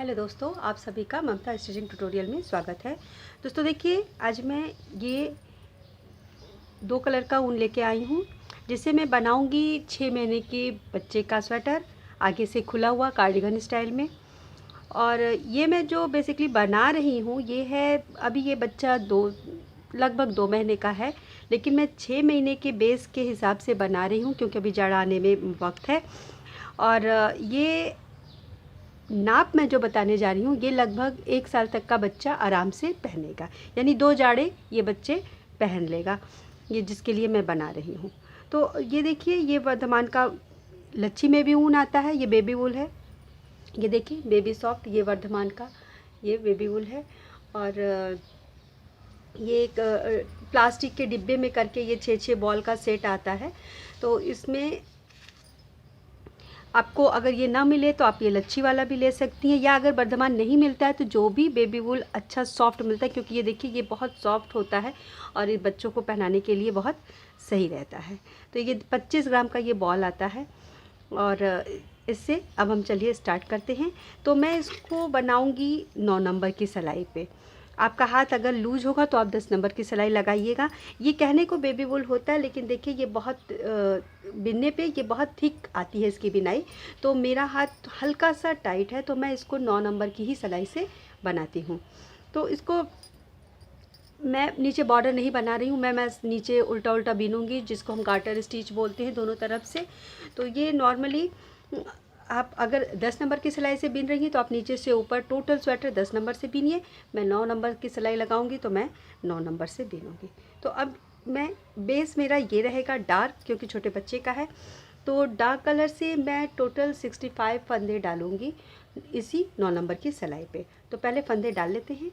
Hello दोस्तों, आप सभी का ममता स्टिचिंग ट्यूटोरियल में स्वागत है। दोस्तों देखिए, आज मैं ये 2 कलर का ऊन लेके आई हूँ, जिससे मैं बनाऊँगी 6 महीने के बच्चे का स्वेटर, आगे से खुला हुआ कार्डिगन स्टाइल में। और ये मैं जो बेसिकली बना रही हूँ, ये है, अभी ये बच्चा लगभग 2 महीने का है, लेकिन मैं 6 महीने के बेस के हिसाब से बना रही हूँ, क्योंकि अभी जड़ आने में वक्त है। और ये नाप मैं जो बताने जा रही हूँ, ये लगभग 1 साल तक का बच्चा आराम से पहनेगा, यानी 2 जाड़े ये बच्चे पहन लेगा, ये जिसके लिए मैं बना रही हूँ। तो ये देखिए, ये वर्धमान का लच्छी में भी ऊन आता है, ये बेबी वूल है। ये देखिए बेबी सॉफ्ट, ये वर्धमान का ये बेबी वूल है। और ये एक प्लास्टिक के डिब्बे में करके ये 6-6 बॉल का सेट आता है। तो इसमें आपको अगर ये ना मिले तो आप ये लच्छी वाला भी ले सकती हैं, या अगर वर्धमान नहीं मिलता है तो जो भी बेबी वूल अच्छा सॉफ्ट मिलता है, क्योंकि ये देखिए ये बहुत सॉफ्ट होता है और ये बच्चों को पहनाने के लिए बहुत सही रहता है। तो ये 25 ग्राम का ये बॉल आता है। और इससे अब हम चलिए स्टार्ट करते हैं। तो मैं इसको बनाऊंगी 9 नंबर की सिलाई पे। आपका हाथ अगर लूज होगा तो आप 10 नंबर की सिलाई लगाइएगा। ये कहने को बेबी वूल होता है, लेकिन देखिए ये बहुत बिनने पे ये बहुत थिक आती है इसकी बिनाई। तो मेरा हाथ हल्का सा टाइट है, तो मैं इसको 9 नंबर की ही सिलाई से बनाती हूँ। तो इसको मैं नीचे बॉर्डर नहीं बना रही हूँ, मैं नीचे उल्टा उल्टा बीनूंगी, जिसको हम गार्टर स्टिच बोलते हैं, दोनों तरफ से। तो ये नॉर्मली आप अगर 10 नंबर की सिलाई से बीन रही हैं तो आप नीचे से ऊपर टोटल स्वेटर 10 नंबर से बीनिए। मैं 9 नंबर की सिलाई लगाऊंगी तो मैं 9 नंबर से बीनूंगी। तो अब मैं बेस मेरा ये रहेगा डार्क, क्योंकि छोटे बच्चे का है। तो डार्क कलर से मैं टोटल 65 फंदे डालूंगी इसी 9 नंबर की सिलाई पे। तो पहले फंदे डाल लेते हैं।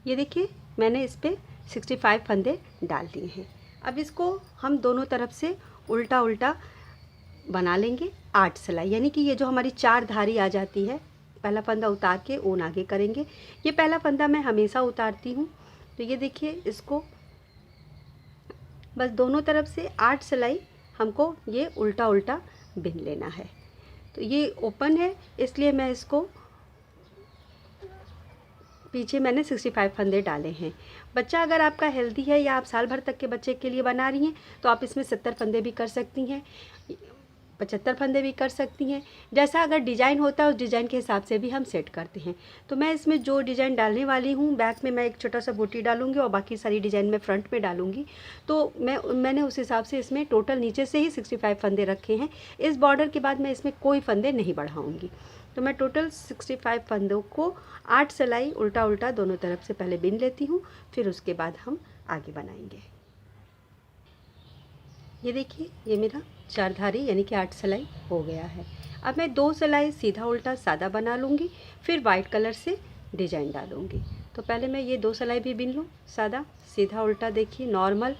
ये देखिए मैंने इस पर 65 फंदे डाल दिए हैं। अब इसको हम दोनों तरफ से उल्टा उल्टा बना लेंगे 8 सिलाई, यानी कि ये जो हमारी 4 धारी आ जाती है, पहला फंदा उतार के ऊन आगे करेंगे। ये पहला फंदा मैं हमेशा उतारती हूँ। तो ये देखिए, इसको बस दोनों तरफ से 8 सिलाई हमको ये उल्टा उल्टा बिन लेना है। तो ये ओपन है, इसलिए मैं इसको पीछे मैंने 65 फंदे डाले हैं। बच्चा अगर आपका हेल्दी है या आप साल भर तक के बच्चे के लिए बना रही हैं तो आप इसमें 70 फंदे भी कर सकती हैं, 75 फंदे भी कर सकती हैं। जैसा अगर डिज़ाइन होता है उस डिज़ाइन के हिसाब से भी हम सेट करते हैं। तो मैं इसमें जो डिज़ाइन डालने वाली हूँ, बैक में मैं एक छोटा सा बूटी डालूंगी और बाकी सारी डिज़ाइन मैं फ्रंट में डालूंगी। तो मैंने उस हिसाब से इसमें टोटल नीचे से ही 65 फंदे रखे हैं। इस बॉर्डर के बाद मैं इसमें कोई फंदे नहीं बढ़ाऊँगी। तो मैं टोटल 65 फंदों को 8 सिलाई उल्टा उल्टा दोनों तरफ से पहले बिन लेती हूँ, फिर उसके बाद हम आगे बनाएंगे। ये देखिए, ये मेरा 4 धारी यानी कि 8 सिलाई हो गया है। अब मैं 2 सिलाई सीधा उल्टा सादा बना लूँगी, फिर वाइट कलर से डिजाइन डालूँगी। तो पहले मैं ये 2 सिलाई भी बिन लूँ, सादा सीधा उल्टा, देखिए नॉर्मल,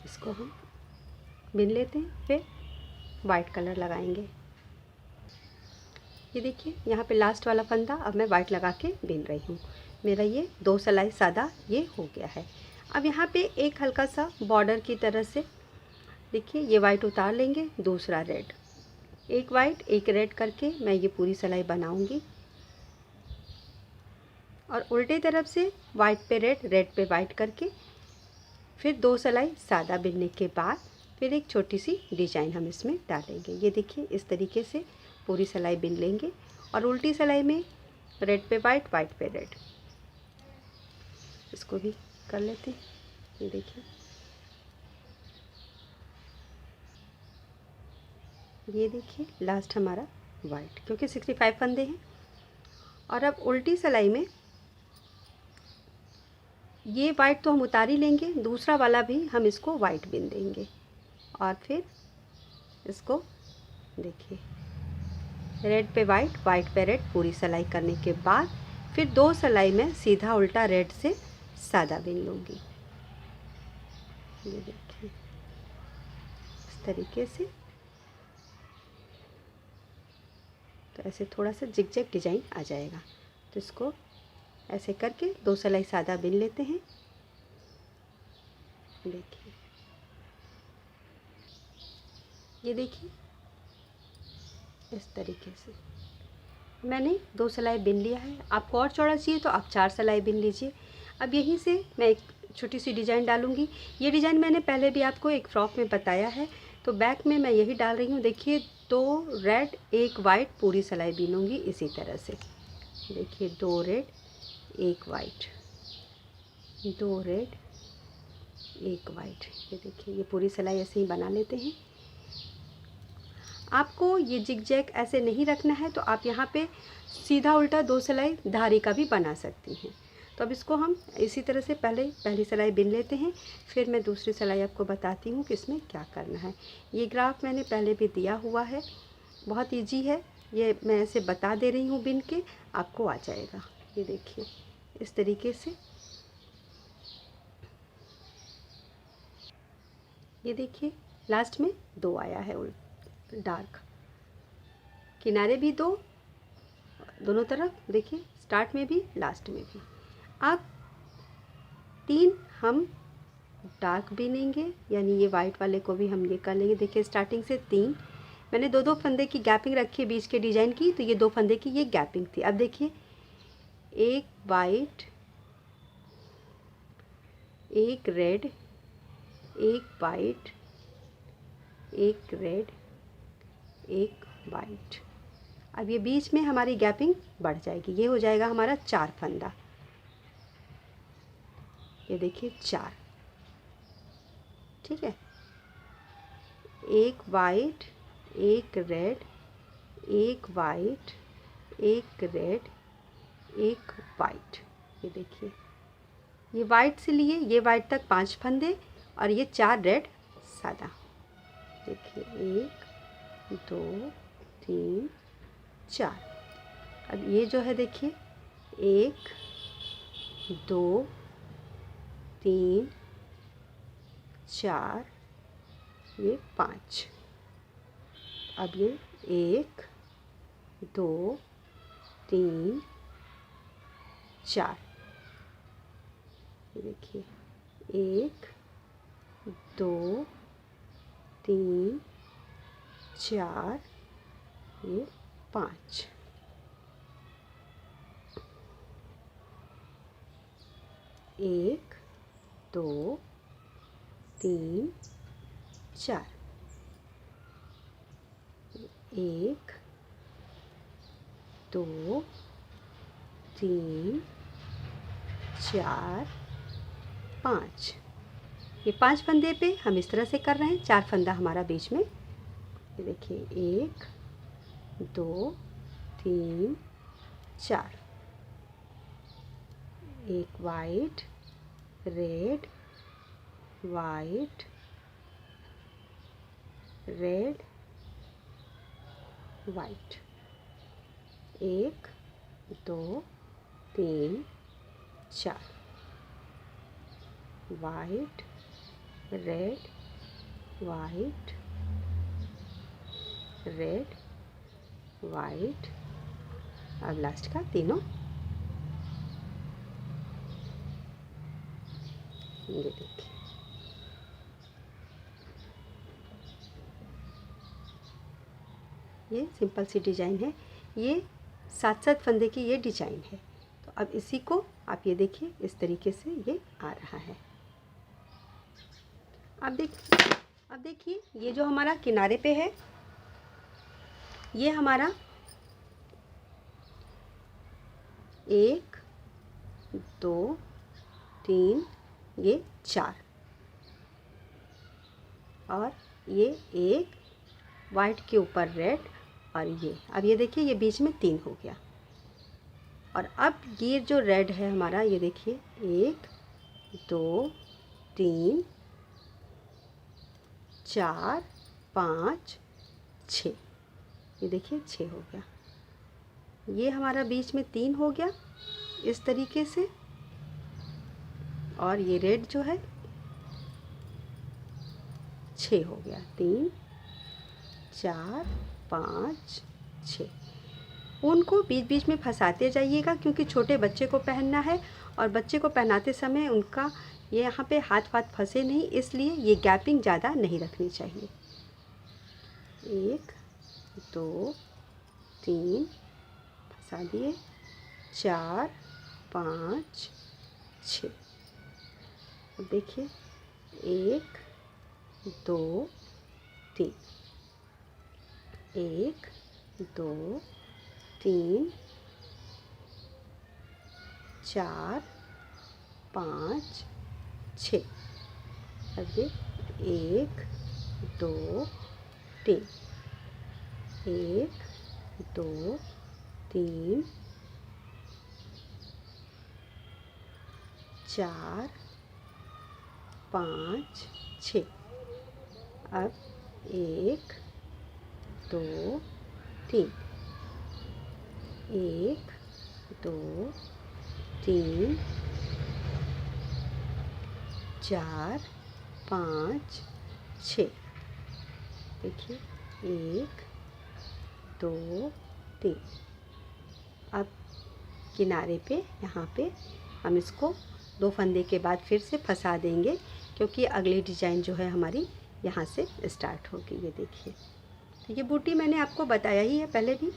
इसको हम बिन लेते हैं, फिर वाइट कलर लगाएंगे। ये देखिए यहाँ पे लास्ट वाला फंदा अब मैं वाइट लगा के बिन रही हूँ। मेरा ये 2 सिलाई सादा ये हो गया है। अब यहाँ पे एक हल्का सा बॉर्डर की तरह से देखिए, ये वाइट उतार लेंगे, दूसरा रेड, एक वाइट एक रेड करके मैं ये पूरी सिलाई बनाऊंगी। और उल्टे तरफ से वाइट पे रेड, रेड पे वाइट करके फिर 2 सिलाई सादा बिनने के बाद फिर एक छोटी सी डिजाइन हम इसमें डालेंगे। ये देखिए इस तरीके से पूरी सिलाई बिन लेंगे और उल्टी सिलाई में रेड पे वाइट, वाइट पे रेड, इसको भी कर लेते हैं। ये देखिए, ये देखिए लास्ट हमारा वाइट, क्योंकि 65 फंदे हैं। और अब उल्टी सिलाई में ये वाइट तो हम उतार ही लेंगे, दूसरा वाला भी हम इसको वाइट बिन देंगे। और फिर इसको देखिए, रेड पे वाइट, वाइट पे रेड, पूरी सिलाई करने के बाद फिर 2 सिलाई में सीधा उल्टा रेड से सादा बिन लूँगी। ये देखिए इस तरीके से। तो ऐसे थोड़ा सा जिग-जैग डिजाइन आ जाएगा। तो इसको ऐसे करके 2 सिलाई सादा बिन लेते हैं। देखिए, ये देखिए इस तरीके से मैंने 2 सिलाई बिन लिया है। आपको और चौड़ा चाहिए तो आप 4 सिलाई बिन लीजिए। अब यहीं से मैं एक छोटी सी डिज़ाइन डालूँगी। ये डिज़ाइन मैंने पहले भी आपको एक फ़्रॉक में बताया है, तो बैक में मैं यही डाल रही हूँ। देखिए 2 रेड 1 वाइट पूरी सिलाई बीनूँगी इसी तरह से। देखिए 2 रेड 1 वाइट, 2 रेड 1 वाइट। ये देखिए ये पूरी सिलाई ऐसे ही बना लेते हैं। आपको ये जिग-जैग ऐसे नहीं रखना है तो आप यहाँ पे सीधा उल्टा 2 सिलाई धारी का भी बना सकती हैं। तो अब इसको हम इसी तरह से पहली सिलाई बिन लेते हैं, फिर मैं दूसरी सिलाई आपको बताती हूँ कि इसमें क्या करना है। ये ग्राफ मैंने पहले भी दिया हुआ है, बहुत ईजी है, ये मैं ऐसे बता दे रही हूँ, बिन के आपको आ जाएगा। ये देखिए इस तरीके से, ये देखिए लास्ट में 2 आया है डार्क, किनारे भी 2 दोनों तरफ, देखिए स्टार्ट में भी लास्ट में भी। अब 3 हम डार्क बिनेंगे, यानी ये वाइट वाले को भी हम ये कर लेंगे। देखिए स्टार्टिंग से 3 मैंने 2-2 फंदे की गैपिंग रखी है बीच के डिजाइन की, तो ये 2 फंदे की ये गैपिंग थी। अब देखिए 1 white 1 red 1 white 1 red 1 white. अब ये बीच में हमारी गैपिंग बढ़ जाएगी, ये हो जाएगा हमारा 4 फंदा। ये देखिए 4, ठीक है। 1 white 1 red 1 white 1 red 1 white. ये देखिए ये वाइट से लिए ये वाइट तक 5 फंदे और ये 4 रेड सादा। देखिए 1 2 3 4। अब ये जो है देखिए 1 2 3 4 ये 5। अब ये 1 2 3 4। ये देखिए 1 2 3 4 ये 5। एक 2 3 4। 1 2 3 4 5। ये 5 फंदे पे हम इस तरह से कर रहे हैं, 4 फंदा हमारा बीच में। ये देखिए 1 2 3 4। एक white red white red white. 1 2 3 4। White red white red white. अब लास्ट का तीनों। ये देखिए ये सिंपल सी डिजाइन है, ये 7-7 फंदे की ये डिजाइन है। तो अब इसी को आप ये देखिए इस तरीके से ये आ रहा है। अब देखिए ये जो हमारा किनारे पे है ये हमारा 1 2 3 ये 4 और ये 1 वाइट के ऊपर रेड और ये। अब ये देखिए ये बीच में 3 हो गया। और अब ये जो रेड है हमारा, ये देखिए 1 2 3 4 5 6। ये देखिए 6 हो गया। ये हमारा बीच में 3 हो गया इस तरीके से। और ये रेड जो है 6 हो गया, 3 4 5 6। उनको बीच बीच में फंसाते जाइएगा क्योंकि छोटे बच्चे को पहनना है और बच्चे को पहनाते समय उनका ये यहाँ पे हाथ फंसे नहीं, इसलिए ये गैपिंग ज़्यादा नहीं रखनी चाहिए। 1 2 3 फंसा दिए, 4 5 6। अब देखिए 1 2 3, 1 2 3 4 5 6। अब ये 1 2 3, 1 2 3 4 5 6। अब 1 2 3, 1 2 3 4 5 6। देखिए 1 2 3। अब किनारे पे यहाँ पे हम इसको 2 फंदे के बाद फिर से फंसा देंगे, क्योंकि अगली डिजाइन जो है हमारी यहाँ से स्टार्ट होगी। ये देखिए, तो ये बूटी मैंने आपको बताया ही है पहले भी,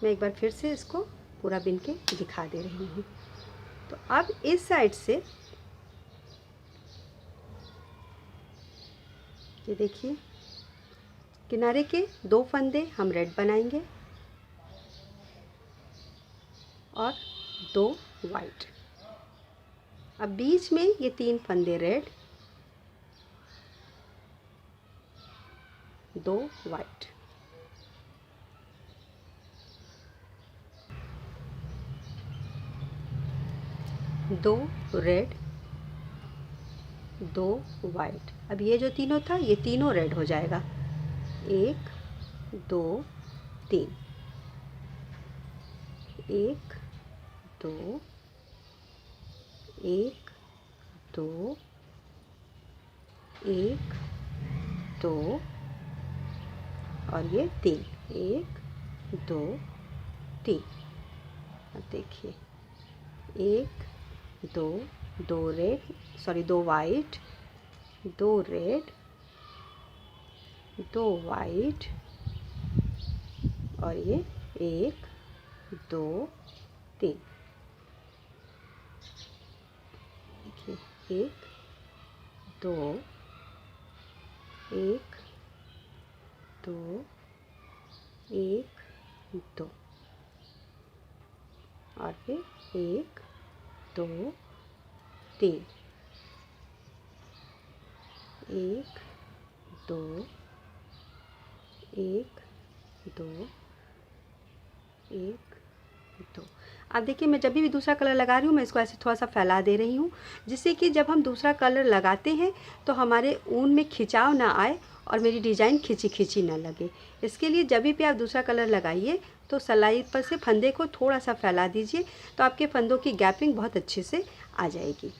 मैं एक बार फिर से इसको पूरा बिन के दिखा दे रही हूँ। तो अब इस साइड से ये देखिए, किनारे के 2 फंदे हम रेड बनाएंगे और 2 वाइट। अब बीच में ये 3 फंदे रेड, 2 वाइट। दो रेड 2 वाइट। अब ये जो तीनों था ये तीनों रेड हो जाएगा। 1 2 3, 1 2 1 2 1 2 और ये 3, 1 2 3। अब देखिए 1 2 2 red, sorry 2 white, 2 red, 2 white और ये 1 2 3। देखिए 1 2 1 2 1 2 और फिर 1 2 3, 1 2 1 2 1 2। अब देखिए, मैं जब भी दूसरा कलर लगा रही हूँ मैं इसको ऐसे थोड़ा सा फैला दे रही हूँ, जिससे कि जब हम दूसरा कलर लगाते हैं तो हमारे ऊन में खिंचाव ना आए और मेरी डिज़ाइन खिंची खिंची ना लगे। इसके लिए जब भी आप दूसरा कलर लगाइए तो सिलाई पर से फंदे को थोड़ा सा फैला दीजिए, तो आपके फंदों की गैपिंग बहुत अच्छे से आ जाएगी।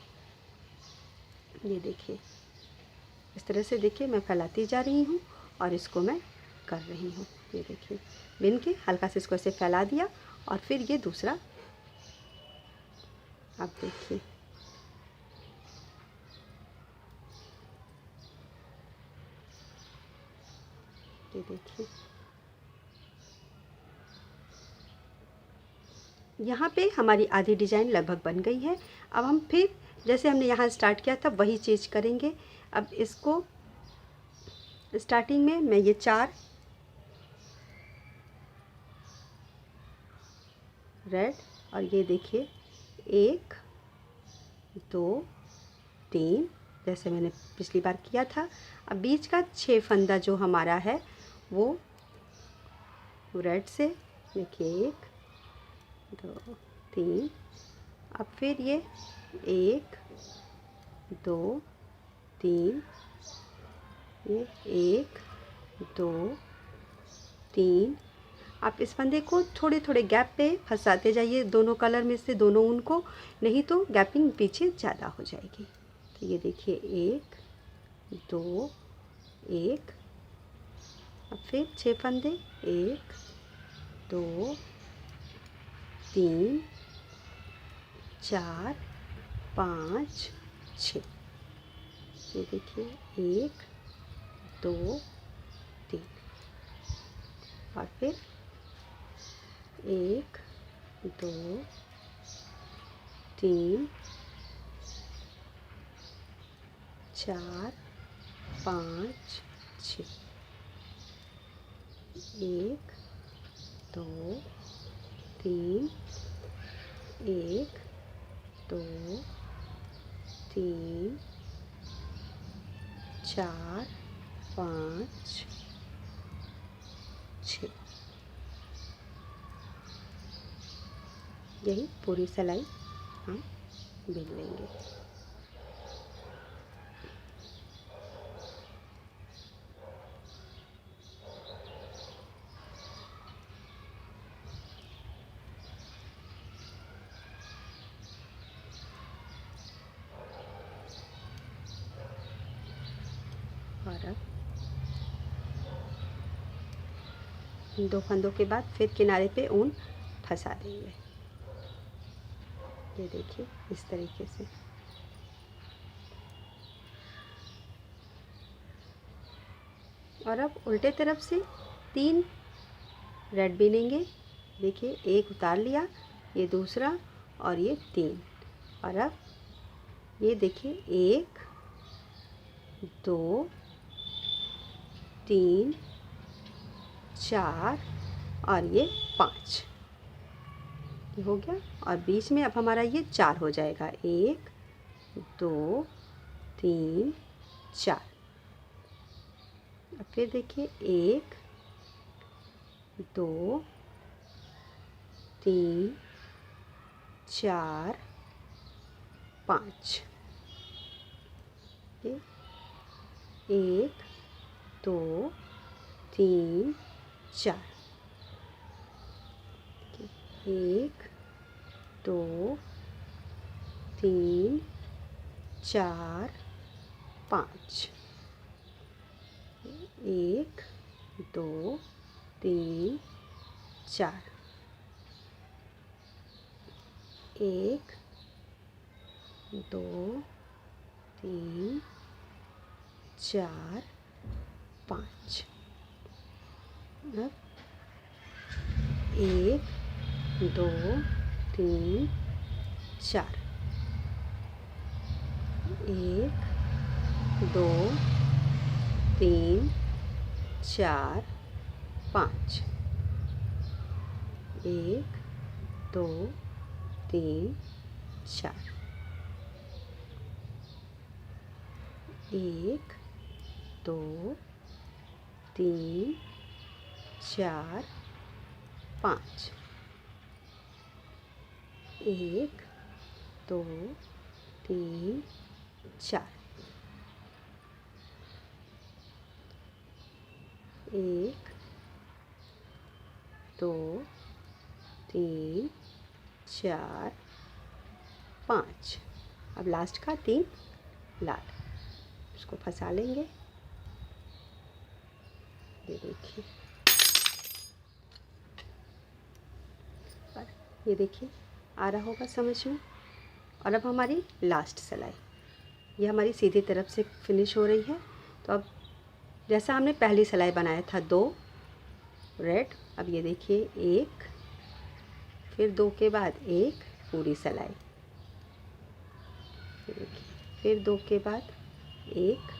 ये देखिए, इस तरह से देखिए मैं फैलाती जा रही हूँ और इसको मैं कर रही हूँ। ये देखिए, बिन के हल्का से इसको ऐसे फैला दिया और फिर ये दूसरा, आप देखिए ये देखिए, यहाँ पे हमारी आधी डिज़ाइन लगभग बन गई है। अब हम फिर जैसे हमने यहाँ स्टार्ट किया था वही चीज़ करेंगे। अब इसको स्टार्टिंग में मैं ये 4 रेड और ये देखिए 1 2 3, जैसे मैंने पिछली बार किया था। अब बीच का 6 फंदा जो हमारा है वो रेड से, देखिए 1 2 3। अब फिर ये 1 2 3, ये 1 2 3। आप इस फंदे को थोड़े थोड़े गैप पे फंसाते जाइए, दोनों कलर में से दोनों ऊन को, नहीं तो गैपिंग पीछे ज़्यादा हो जाएगी। तो ये देखिए 1 2 1। अब फिर 6 फंदे, 1 2 3 4 5 6। ये देखिए 1 2 3 और फिर 1 2 3 4 5 6। 1 2 3 1 2 3 4 5 6। यही पूरी सिलाई हम बिन लेंगे। और अब इन 2 फंदों के बाद फिर किनारे पे ऊन फंसा देंगे। ये देखिए इस तरीके से। और अब उल्टे तरफ से 3 रेड बिनेंगे। देखिए एक उतार लिया, ये दूसरा और ये 3। और अब ये देखिए 1 2 3 4 और ये 5। ये हो गया। और बीच में अब हमारा ये 4 हो जाएगा। 1 2 3 4। अब फिर देखिए 1 2 3 4 5। ये 1 2 3 4। 1 2 3 4 5। 1 2 3 4। 1 2 3 4 5। अब 1 2 3 4। 1 2 3 4 5। 1 2 3 4। 1 2 3 4 5। 1 2 3 4। 1 2 3 4 5। अब लास्ट का 3 लाल, इसको फंसा लेंगे। ये देखिए, ये देखिए आ रहा होगा समझ में। और अब हमारी लास्ट सिलाई, ये हमारी सीधी तरफ से फिनिश हो रही है। तो अब जैसा हमने पहली सिलाई बनाया था 2 रेड, अब ये देखिए 1 फिर 2 के बाद 1 पूरी सिलाई, फिर 2 के बाद 1।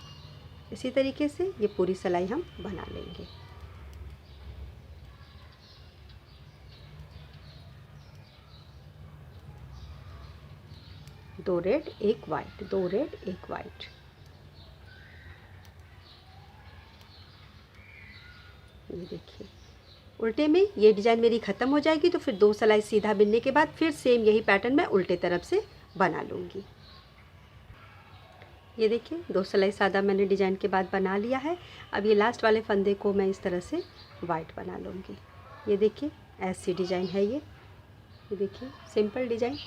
इसी तरीके से ये पूरी सिलाई हम बना लेंगे। दो रेड एक वाइट, 2 रेड 1 वाइट। ये देखिए उल्टे में ये डिज़ाइन मेरी ख़त्म हो जाएगी, तो फिर 2 सिलाई सीधा बिनने के बाद फिर सेम यही पैटर्न मैं उल्टे तरफ से बना लूँगी। ये देखिए 2 सिलाई सादा मैंने डिज़ाइन के बाद बना लिया है। अब ये लास्ट वाले फंदे को मैं इस तरह से वाइट बना लूँगी। ये देखिए ऐसी डिज़ाइन है ये देखिए सिंपल डिज़ाइन।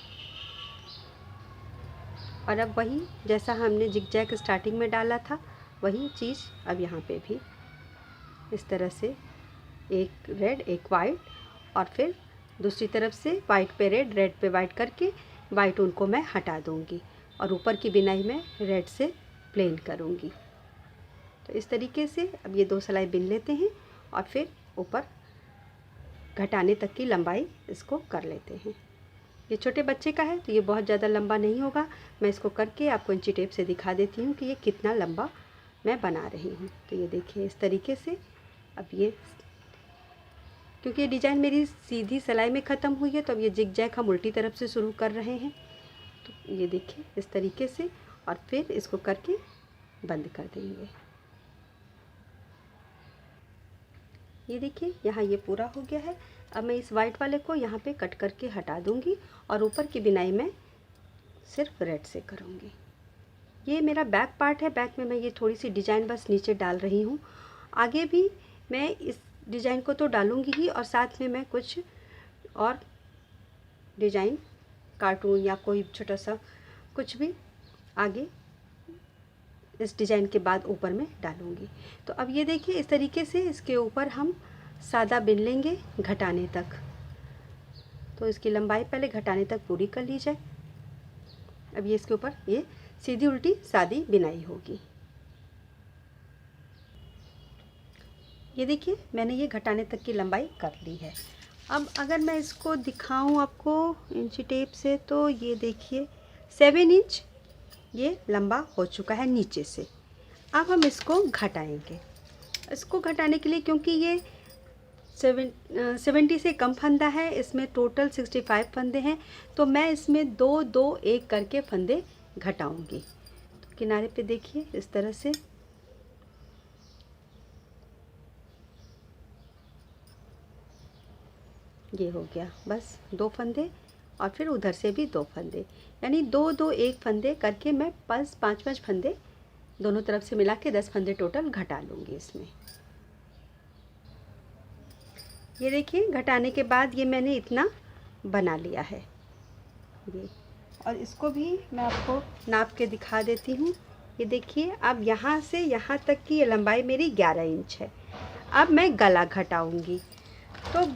और अब वही जैसा हमने जिगजैग स्टार्टिंग में डाला था वही चीज़ अब यहाँ पे भी इस तरह से 1 रेड 1 वाइट, और फिर दूसरी तरफ से वाइट पे रेड पे वाइट करके वाइट उनको मैं हटा दूँगी और ऊपर की बिनाई में रेड से प्लेन करूँगी। तो इस तरीके से अब ये 2 सिलाई बिन लेते हैं और फिर ऊपर घटाने तक की लंबाई इसको कर लेते हैं। ये छोटे बच्चे का है तो ये बहुत ज़्यादा लंबा नहीं होगा। मैं इसको करके आपको इंची टेप से दिखा देती हूँ कि ये कितना लंबा मैं बना रही हूँ। तो ये देखिए इस तरीके से। अब ये क्योंकि ये डिज़ाइन मेरी सीधी सिलाई में ख़त्म हुई है तो अब ये जिग-जैग हम उल्टी तरफ से शुरू कर रहे हैं। तो ये देखिए इस तरीके से, और फिर इसको करके बंद कर देंगे। ये देखिए यहाँ ये पूरा हो गया है। अब मैं इस वाइट वाले को यहाँ पे कट करके हटा दूँगी और ऊपर की बिनाई मैं सिर्फ रेड से करूँगी। ये मेरा बैक पार्ट है। बैक में मैं ये थोड़ी सी डिज़ाइन बस नीचे डाल रही हूँ। आगे भी मैं इस डिज़ाइन को तो डालूँगी ही, और साथ में मैं कुछ और डिज़ाइन, कार्टून या कोई छोटा सा कुछ भी आगे इस डिज़ाइन के बाद ऊपर में डालूँगी। तो अब ये देखिए इस तरीके से इसके ऊपर हम सादा बिन लेंगे घटाने तक। तो इसकी लंबाई पहले घटाने तक पूरी कर ली जाए। अब ये इसके ऊपर ये सीधी उल्टी सादी बिनाई होगी। ये देखिए मैंने ये घटाने तक की लंबाई कर ली है। अब अगर मैं इसको दिखाऊं आपको इंची टेप से, तो ये देखिए 7 इंच ये लंबा हो चुका है नीचे से। अब हम इसको घटाएंगे। इसको घटाने के लिए, क्योंकि ये 70 से कम फंदा है, इसमें टोटल 65 फंदे हैं, तो मैं इसमें 2 2 1 करके फंदे घटाऊंगी। तो किनारे पे देखिए इस तरह से ये हो गया, बस 2 फंदे, और फिर उधर से भी 2 फंदे, यानी 2 2 1 फंदे करके मैं 5 फंदे दोनों तरफ से मिला के 10 फंदे टोटल घटा लूँगी इसमें। ये देखिए घटाने के बाद ये मैंने इतना बना लिया है ये, और इसको भी मैं आपको नाप के दिखा देती हूँ। ये देखिए अब यहाँ से यहाँ तक की ये लंबाई मेरी 11 इंच है। अब मैं गला घटाऊँगी। तो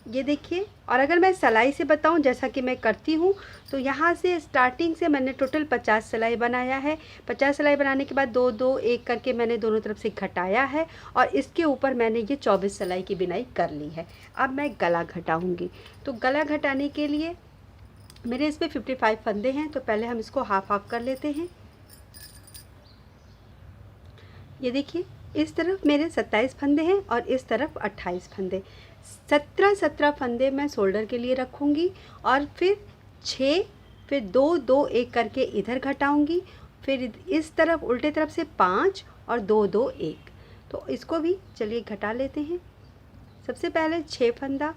ये देखिए, और अगर मैं सिलाई से बताऊं जैसा कि मैं करती हूं, तो यहाँ से स्टार्टिंग से मैंने टोटल 50 सिलाई बनाया है। 50 सिलाई बनाने के बाद 2 2 1 करके मैंने दोनों तरफ से घटाया है, और इसके ऊपर मैंने ये 24 सिलाई की बिनाई कर ली है। अब मैं गला घटाऊंगी। तो गला घटाने के लिए मेरे इसमें 55 फंदे हैं, तो पहले हम इसको हाफ हाफ कर लेते हैं। ये देखिए इस तरफ मेरे 27 फंदे हैं और इस तरफ 28 फंदे। 17 फंदे मैं शोल्डर के लिए रखूँगी, और फिर 6, फिर 2 2 1 करके इधर घटाऊँगी, फिर इस तरफ उल्टे तरफ से 5 और 2 2 1। तो इसको भी चलिए घटा लेते हैं। सबसे पहले 6 फंदा,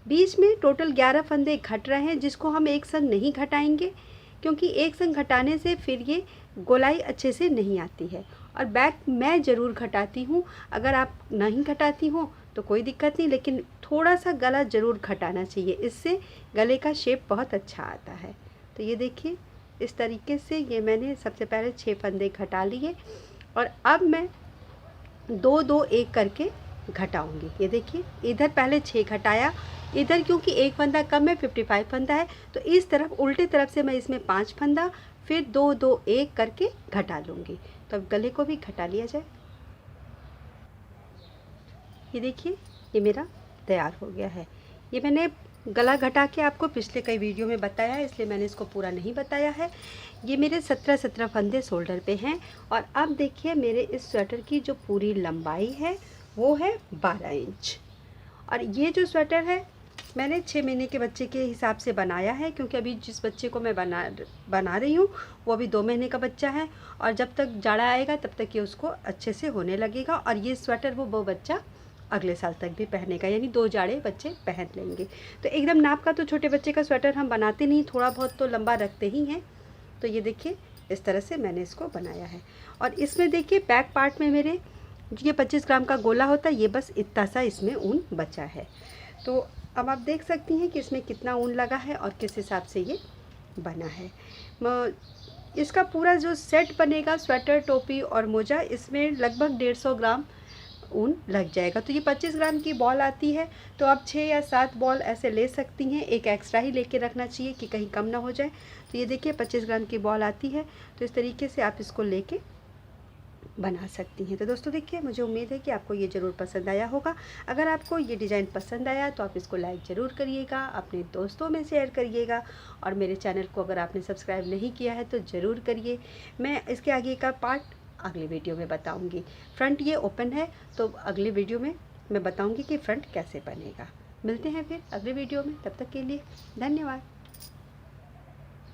बीच में टोटल 11 फंदे घट रहे हैं, जिसको हम एक संग नहीं घटाएंगे, क्योंकि एक संग घटाने से फिर ये गोलाई अच्छे से नहीं आती है। और बैक मैं ज़रूर घटाती हूँ, अगर आप नहीं घटाती हो तो कोई दिक्कत नहीं, लेकिन थोड़ा सा गला ज़रूर घटाना चाहिए, इससे गले का शेप बहुत अच्छा आता है। तो ये देखिए इस तरीके से ये मैंने सबसे पहले 6 फंदे घटा लिए, और अब मैं 2 2 1 करके घटाऊंगी। ये देखिए इधर पहले 6 घटाया, इधर क्योंकि एक फंदा कम है, 55 फंदा है, तो इस तरफ उल्टे तरफ से मैं इसमें 5 फंदा, फिर 2 2 1 करके घटा लूँगी। तो अब गले को भी घटा लिया जाए। ये देखिए ये मेरा तैयार हो गया है। ये मैंने गला घटा के आपको पिछले कई वीडियो में बताया है, इसलिए मैंने इसको पूरा नहीं बताया है। ये मेरे 17 फंदे शोल्डर पे हैं, और अब देखिए मेरे इस स्वेटर की जो पूरी लंबाई है वो है 12 इंच। और ये जो स्वेटर है मैंने 6 महीने के बच्चे के हिसाब से बनाया है, क्योंकि अभी जिस बच्चे को मैं बना रही हूँ वो अभी 2 महीने का बच्चा है, और जब तक जाड़ा आएगा तब तक ये उसको अच्छे से होने लगेगा, और ये स्वेटर वो बच्चा अगले साल तक भी पहनेगा, यानी 2 जाड़े बच्चे पहन लेंगे। तो एकदम नाप का तो छोटे बच्चे का स्वेटर हम बनाते नहीं, थोड़ा बहुत तो लंबा रखते ही हैं। तो ये देखिए इस तरह से मैंने इसको बनाया है। और इसमें देखिए बैक पार्ट में मेरे ये 25 ग्राम का गोला होता है, ये बस इतना सा इसमें ऊन बचा है। तो अब आप देख सकती हैं कि इसमें कितना ऊन लगा है और किस हिसाब से ये बना है। इसका पूरा जो सेट बनेगा, स्वेटर, टोपी और मोजा, इसमें लगभग 150 ग्राम ऊन लग जाएगा। तो ये 25 ग्राम की बॉल आती है, तो आप 6 या 7 बॉल ऐसे ले सकती हैं। एक एक्स्ट्रा ही लेके रखना चाहिए कि कहीं कम ना हो जाए। तो ये देखिए 25 ग्राम की बॉल आती है, तो इस तरीके से आप इसको लेके बना सकती हैं। तो दोस्तों देखिए, मुझे उम्मीद है कि आपको ये ज़रूर पसंद आया होगा। अगर आपको ये डिज़ाइन पसंद आया तो आप इसको लाइक ज़रूर करिएगा, अपने दोस्तों में शेयर करिएगा, और मेरे चैनल को अगर आपने सब्सक्राइब नहीं किया है तो ज़रूर करिए। मैं इसके आगे का पार्ट अगले वीडियो में बताऊँगी। फ्रंट ये ओपन है, तो अगले वीडियो में मैं बताऊँगी कि फ्रंट कैसे बनेगा। मिलते हैं फिर अगले वीडियो में, तब तक के लिए धन्यवाद।